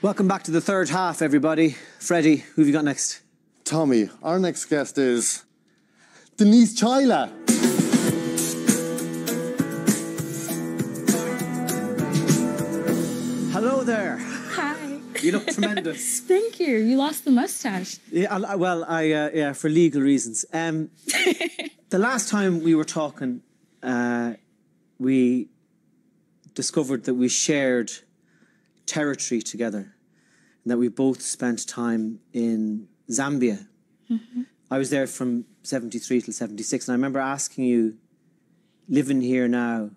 Welcome back to the third half, everybody. Freddie, who have you got next? Tommy, our next guest is Denise Chaila. Hello there. Hi. You look tremendous. Thank you. You lost the mustache. Yeah, well, for legal reasons. The last time we were talking, we discovered that we shared territory together and that we both spent time in Zambia. Mm-hmm. I was there from 73 till 76, and I remember asking you, living here now,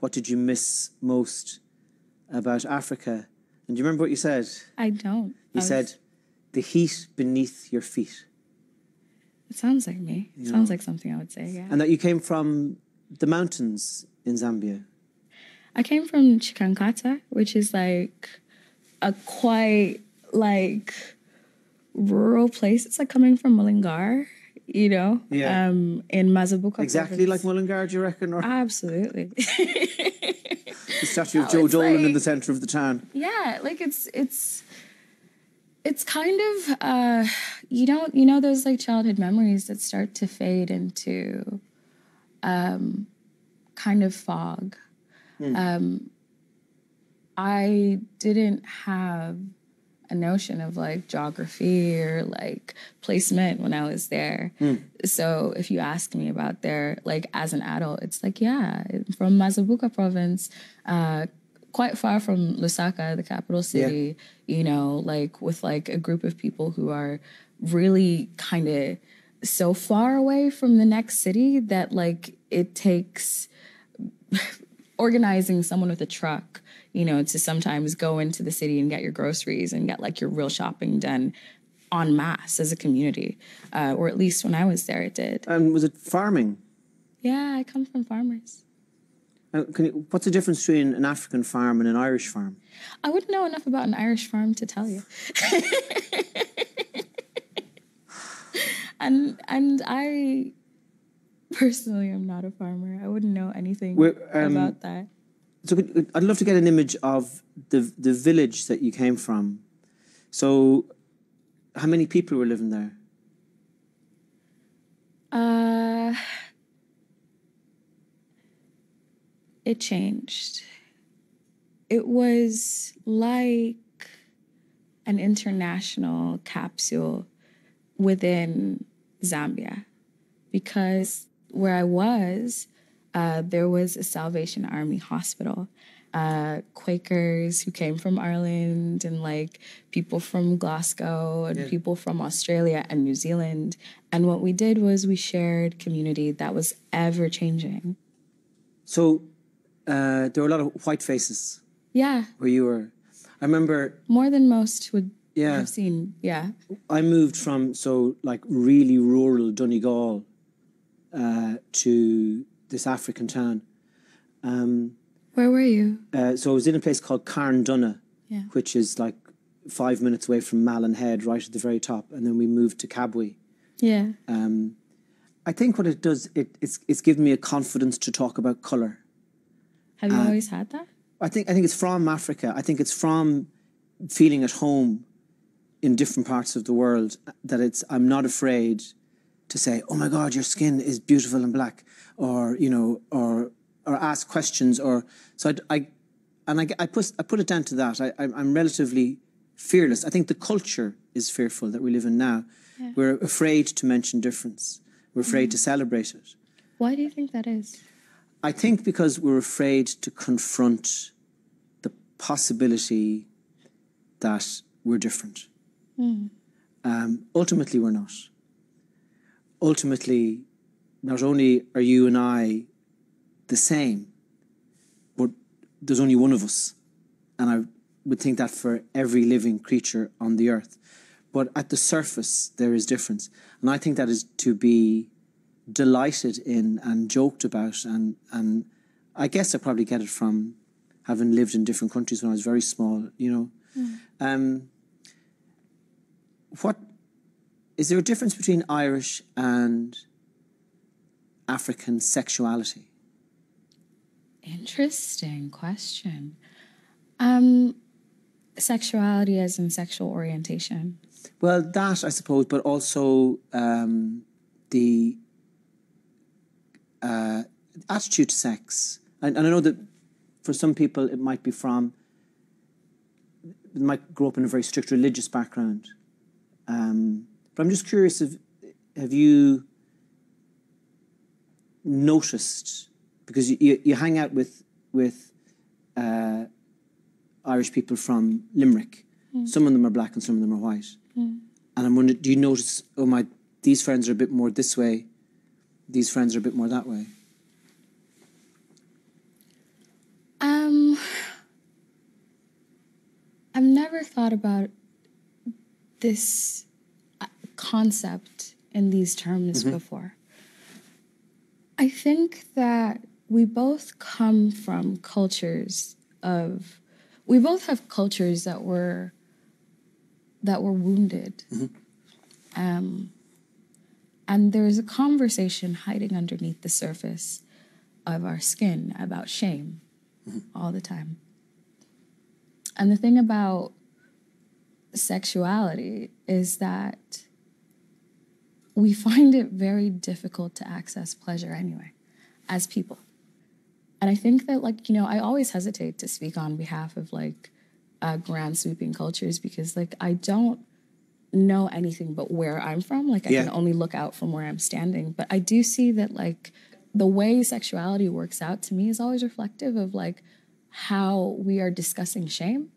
what did you miss most about Africa? And do you remember what you said? I don't. You said, the heat beneath your feet. It sounds like me. It sounds like something I would say, yeah. And that you came from the mountains in Zambia. I came from Chikankata, which is like a quite like rural place. It's like coming from Mullingar, you know, in Mazabuka. Exactly like Mullingar, do you reckon? Or Absolutely. the statue of Joe Dolan in the centre of the town. Yeah, like it's kind of you know those like childhood memories that start to fade into kind of fog. I didn't have a notion of like geography or like placement when I was there. So if you ask me about there, like as an adult, it's like, yeah, from Mazabuka province, quite far from Lusaka, the capital city, you know, like with like a group of people who are really kind of so far away from the next city that like it takes organizing someone with a truck, you know, to sometimes go into the city and get your groceries and get like your real shopping done en masse as a community. Or at least when I was there, it did. And was it farming? Yeah, I come from farmers. What's the difference between an African farm and an Irish farm? I wouldn't know enough about an Irish farm to tell you. and I personally am not a farmer. I wouldn't know anything about that. So I'd love to get an image of the village that you came from. So how many people were living there? It changed. It was like an international capsule within Zambia, because where I was, there was a Salvation Army hospital. Quakers who came from Ireland and like people from Glasgow and people from Australia and New Zealand. And what we did was we shared community that was ever changing. So there were a lot of white faces. Yeah. Where you were. I remember... More than most would have seen, I moved from, really rural Donegal to this African town. Where were you? So I was in a place called Carndunna, which is like 5 minutes away from Malin Head, right at the very top. And then we moved to Kabwe. Yeah. I think what it does, it's given me a confidence to talk about colour. Have you always had that? I think it's from Africa. I think it's from feeling at home in different parts of the world that I'm not afraid to say, oh my God, your skin is beautiful and black, or, you know, or ask questions, or so I put it down to that. I'm relatively fearless. I think the culture is fearful that we live in now. Yeah. We're afraid to mention difference. We're afraid to celebrate it. Why do you think that is? I think because we're afraid to confront the possibility that we're different. Ultimately, we're not. Ultimately, not only are you and I the same, but there's only one of us. And I would think that for every living creature on the earth. But at the surface, there is difference. And I think that is to be delighted in and joked about. And I guess I probably get it from having lived in different countries when I was very small, you know. What is there a difference between Irish and African sexuality? Interesting question. Sexuality as in sexual orientation. Well, that, I suppose, but also the attitude to sex. And I know that for some people it might be from, they might grow up in a very strict religious background. But I'm just curious, have you noticed, because you hang out with Irish people from Limerick. Some of them are black and some of them are white. And I'm wondering, do you notice, these friends are a bit more this way, these friends are a bit more that way? I've never thought about this concept in these terms before. I think that we both come from cultures we both have cultures that were wounded. And there's a conversation hiding underneath the surface of our skin about shame all the time. And the thing about sexuality is that we find it very difficult to access pleasure anyway, as people. And I think that, I always hesitate to speak on behalf of, grand sweeping cultures because, I don't know anything but where I'm from. I can only look out from where I'm standing. But I do see that, the way sexuality works out to me is always reflective of, how we are discussing shame.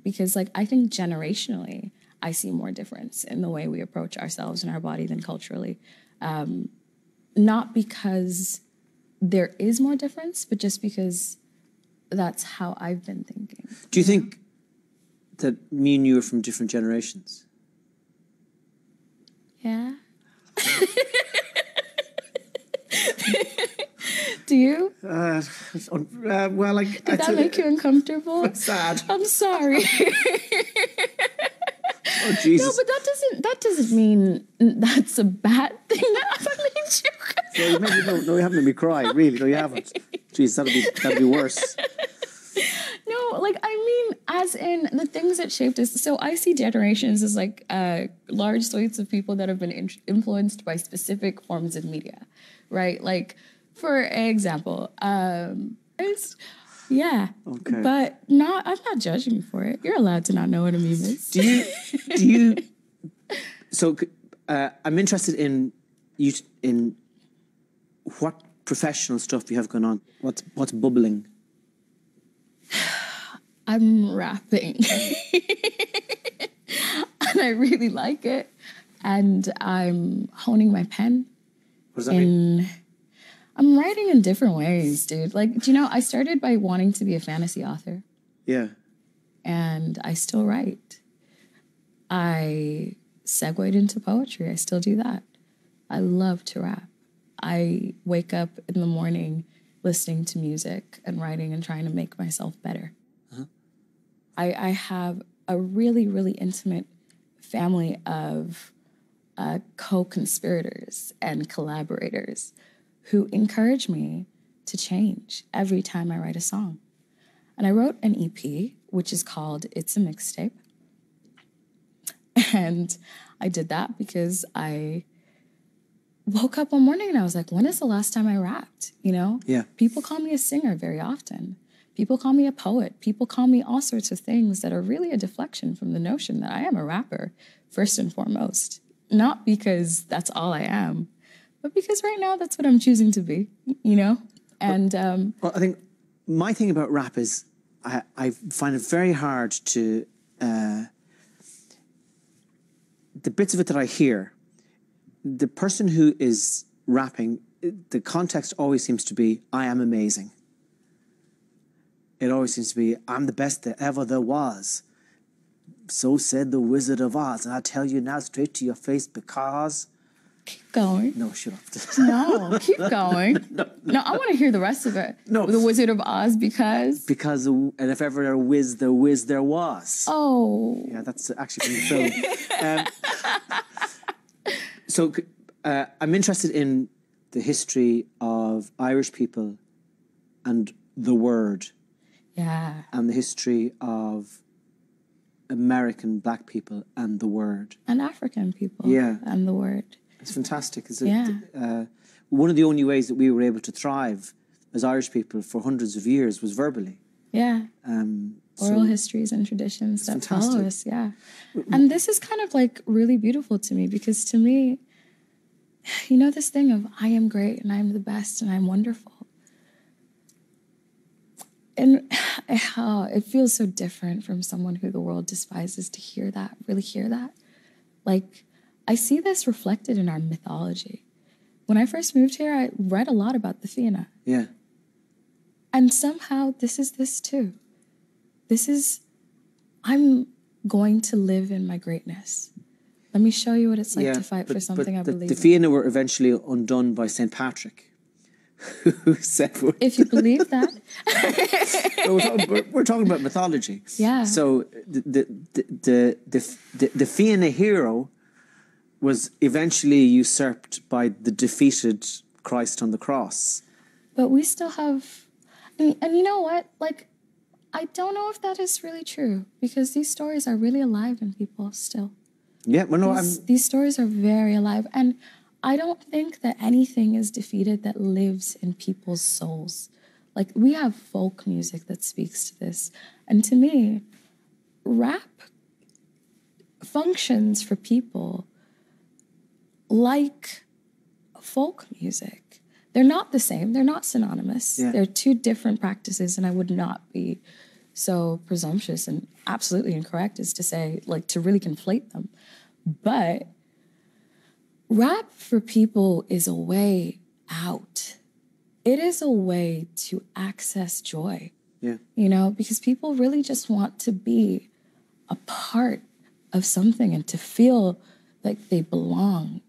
Because, I think generationally, I see more difference in the way we approach ourselves and our body than culturally. Not because there is more difference, but just because that's how I've been thinking. Do you think that me and you are from different generations? Yeah. Do you? Well, Did that make you uncomfortable? I'm sad. I'm sorry. Oh, Jesus. No, but that doesn't mean that's a bad thing. That made you. No, you haven't made me cry. Really, no, you haven't. Jeez, that'd be worse. No, as in the things that shaped us. So I see generations as large suites of people that have been influenced by specific forms of media, right? For example, yeah. Okay. But I'm not judging you for it. You're allowed to not know what a meme is. Do you? So I'm interested in what professional stuff you have going on. What's bubbling? I'm rapping. And I really like it. And I'm honing my pen. What does that mean? I'm writing in different ways, dude. I started by wanting to be a fantasy author. Yeah. And I still write. I segued into poetry. I still do that. I love to rap. I wake up in the morning listening to music and writing and trying to make myself better. I have a really, really intimate family of co-conspirators and collaborators who encourage me to change every time I write a song. And I wrote an EP, which is called It's a Mixtape. And I did that because I woke up one morning and I was like, when is the last time I rapped? Yeah. People call me a singer very often. People call me a poet. People call me all sorts of things that are really a deflection from the notion that I am a rapper, first and foremost. Not because that's all I am, but because right now that's what I'm choosing to be, And well, I think my thing about rap is I find it very hard to the bits of it that I hear. The person who is rapping, the context always seems to be, I am amazing. It always seems to be, I'm the best that ever there was. So said the Wizard of Oz. And I tell you now straight to your face because... Keep going. No, shut up. No, keep going. No, I want to hear the rest of it. No. The Wizard of Oz because... Because, and if ever there whiz there was. Oh. Yeah, that's actually from the film. I'm interested in the history of Irish people and the word. Yeah. And the history of American black people and the word. And African people. Yeah. And the word. It's fantastic. Yeah. One of the only ways that we were able to thrive as Irish people for hundreds of years was verbally. Yeah. Oral histories and traditions that follow us, yeah. And this is kind of like really beautiful to me because to me, you know this thing of I am great and I'm the best and I'm wonderful. And it feels so different from someone who the world despises to hear that, really hear that. Like, I see this reflected in our mythology. When I first moved here, I read a lot about the Fianna. Yeah. And somehow this is this too. This is, I'm going to live in my greatness. Let me show you what it's like to fight for something I believe in. The Fianna were eventually undone by St. Patrick, who said... If you believe that. we're talking about mythology. Yeah. So the Fianna hero was eventually usurped by the defeated Christ on the cross. But we still have... And you know what? Like, I don't know if that is really true because these stories are really alive in people still. Yeah, well, no, these stories are very alive. And I don't think that anything is defeated that lives in people's souls. Like, we have folk music that speaks to this. And to me, rap functions for people like folk music. They're not the same. They're not synonymous. Yeah. They're two different practices, and I would not be so presumptuous and absolutely incorrect as to say, like, to really conflate them. But rap for people is a way out. It is a way to access joy. Yeah. You know, because people really just want to be a part of something and to feel like they belong.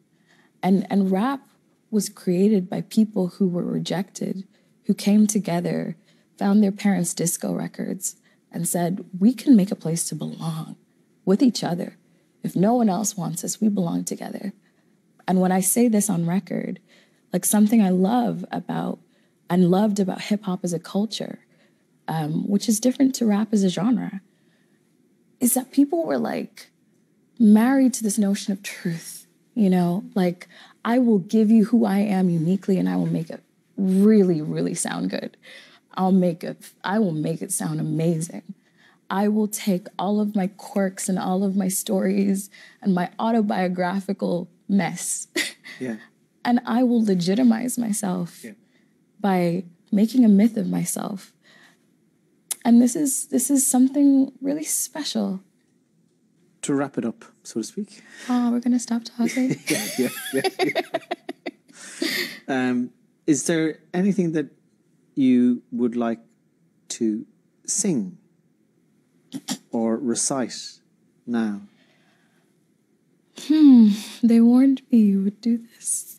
And rap was created by people who were rejected, who came together, found their parents' disco records, and said, we can make a place to belong with each other. If no one else wants us, we belong together. And when I say this on record, like something I love about and loved about hip hop as a culture, which is different to rap as a genre, is that people were like married to this notion of truth, you know, like I will give you who I am uniquely and I will make it really, really sound good. I will make it sound amazing. I will take all of my quirks and all of my stories and my autobiographical mess. Yeah. And I will legitimize myself by making a myth of myself. And this is something really special. To wrap it up, so to speak. Oh, we're gonna stop talking. Yeah. Is there anything that you would like to sing or recite now? They warned me you would do this.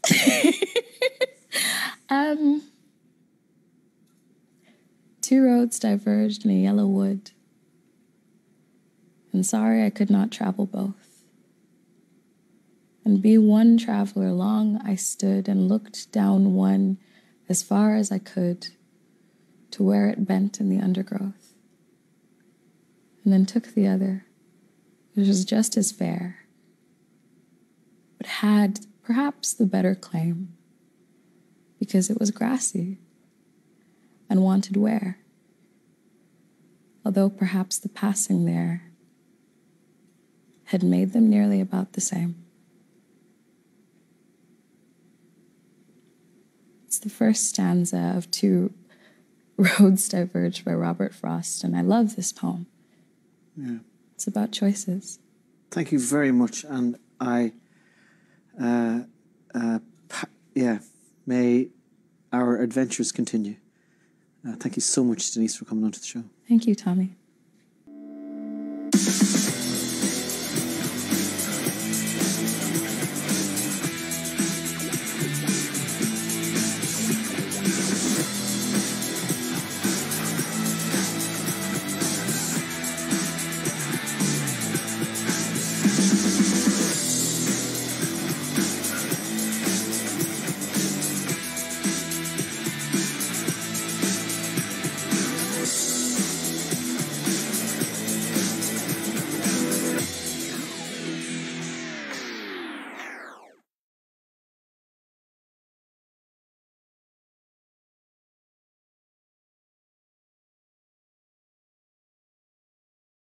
Two roads diverged in a yellow wood, and sorry I could not travel both. And be one traveler long I stood and looked down one as far as I could to where it bent in the undergrowth, and then took the other, which was just as fair, but had perhaps the better claim, because it was grassy and wanted wear, although perhaps the passing there had made them nearly about the same. It's the first stanza of Two Roads Diverged by Robert Frost, and I love this poem. Yeah. It's about choices. Thank you very much, and may our adventures continue. Thank you so much, Denise, for coming on to the show. Thank you, Tommy.